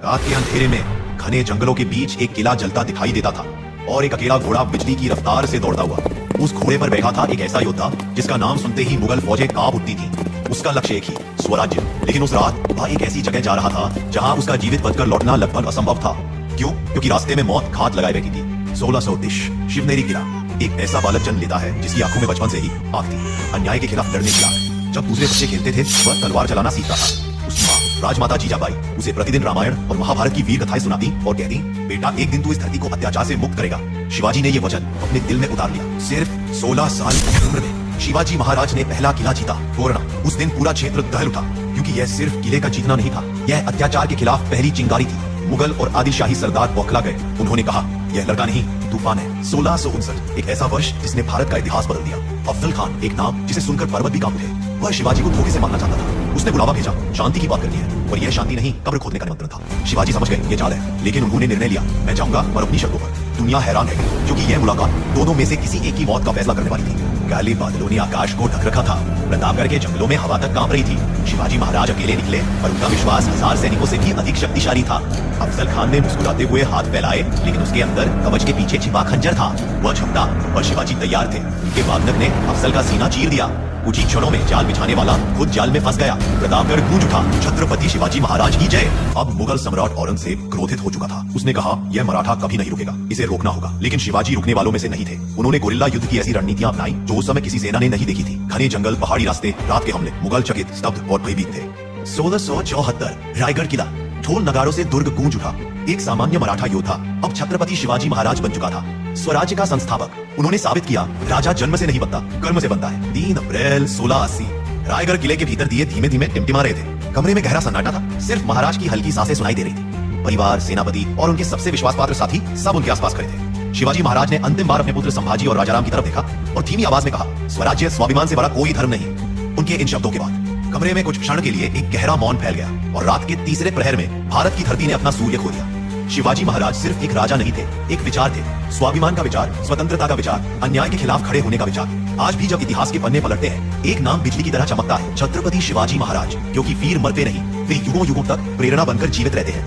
रात के अंधेरे में घने जंगलों के बीच एक किला जलता दिखाई देता था और एक अकेला घोड़ा बिजली की रफ्तार से दौड़ता हुआ उस घोड़े पर बैठा था एक ऐसा योद्धा जिसका नाम सुनते ही मुगल फौजें कांप उठती थी। उसका लक्ष्य एक ही, स्वराज्य। लेकिन उस रात वह एक ऐसी जगह जा रहा था जहां उसका जीवित बचकर लौटना लगभग असंभव था। क्यों? क्योंकि रास्ते में मौत घात लगाए बैठी थी। 1630 शिवनेरी किला। एक ऐसा बालक जन्म लेता है जिसकी आंखों में बचपन से ही आग थी, अन्याय के खिलाफ लड़ने की आग। जब दूसरे बच्चे खेलते थे वह तलवार चलाना सीखता था। उसकी माँ राजमाता जीजाबाई उसे प्रतिदिन रामायण और महाभारत की वीर कथाएं सुनाती और कहती, बेटा एक दिन तू इस धरती को अत्याचार से मुक्त करेगा। शिवाजी ने ये वचन अपने दिल में उतार लिया। सिर्फ 16 साल की उम्र में शिवाजी महाराज ने पहला किला जीता, तोरना। उस दिन पूरा क्षेत्र दहल उठा, क्योंकि यह सिर्फ किले का जीतना नहीं था, यह अत्याचार के खिलाफ पहली चिंगारी थी। मुगल और आदिलशाही सरदार बौखला गए। उन्होंने कहा, यह लड़का नहीं तूफान है। 1659 एक ऐसा वर्ष जिसने भारत का इतिहास बदल दिया। अफजल खान, एक नाम जिसे सुनकर पर्वत भी कांप उठे, वह शिवाजी को धोखे से मारना चाहता था। उसने बुलावा भेजा, शांति की बात करनी है, और यह शांति नहीं कब्र खोदने का निमंत्रण था। शिवाजी समझ गए ये चाल है, लेकिन उन्होंने निर्णय लिया, मैं जाऊंगा पर अपनी शर्तों पर। दुनिया हैरान है क्योंकि यह मुलाकात दोनों में से किसी एक की मौत का फैसला करने वाली थी। काले बादलों ने आकाश को ढक रखा था, प्रतापगढ़ के जंगलों में हवा तक कांप रही थी। शिवाजी महाराज अकेले निकले और उनका विश्वास 1000 सैनिकों से भी अधिक शक्तिशाली था। अफजल खान ने मुस्कुराते हुए हाथ फैलाए, लेकिन उसके अंदर कवच के पीछे छिपा खंजर था। वह झपटा और शिवाजी तैयार थे। उनके वादक ने अफजल का सीना चीर दिया। कुछ ही क्षणों में जाल बिछाने वाला खुद जाल में फंस गया। प्रतापगढ़ गूंज उठा, छत्रपति शिवाजी महाराज की जय। अब मुगल सम्राट औरंगजेब क्रोधित हो चुका था। उसने कहा, यह मराठा कभी नहीं रुकेगा, इसे रोकना होगा। लेकिन शिवाजी रुकने वालों में से नहीं थे। उन्होंने गोरिल्ला युद्ध की ऐसी रणनीतियां अपनाई जो उस समय किसी सेना ने नहीं देखी थी। घने जंगल, पहाड़ी रास्ते, रात के हमले। मुगल चकित, स्तब्ध और भयभीत थे। 1674 रायगढ़ किला। ढोल नगाड़ों से दुर्ग गूंज उठा। एक सामान्य मराठा योद्धा अब छत्रपति शिवाजी महाराज बन चुका था, स्वराज्य का संस्थापक। उन्होंने साबित किया, राजा जन्म से नहीं बनता, कर्म से बनता है। 3 अप्रैल 1680 रायगढ़ किले के भीतर दिए धीमे धीमे टिमटिमा रहे थे। कमरे में गहरा सन्नाटा था, सिर्फ महाराज की हल्की सांसें सुनाई दे रही थी। परिवार, सेनापति और उनके सबसे विश्वास पात्र साथी सब उनके आसपास खड़े थे। शिवाजी महाराज ने अंतिम बार अपने पुत्र संभाजी और राजाराम की तरफ देखा और धीमी आवाज में कहा, स्वराज्य स्वाभिमान से बड़ा कोई धर्म नहीं। उनके इन शब्दों के बाद कमरे में कुछ क्षण के लिए एक गहरा मौन फैल गया और रात के तीसरे प्रहर में भारत की धरती ने अपना सूर्य खो दिया। शिवाजी महाराज सिर्फ एक राजा नहीं थे, एक विचार थे। स्वाभिमान का विचार, स्वतंत्रता का विचार, अन्याय के खिलाफ खड़े होने का विचार। आज भी जब इतिहास के पन्ने पलटते हैं, एक नाम बिजली की तरह चमकता है, छत्रपति शिवाजी महाराज। क्योंकि वीर मरते नहीं, वे युगों युगों तक प्रेरणा बनकर जीवित रहते हैं।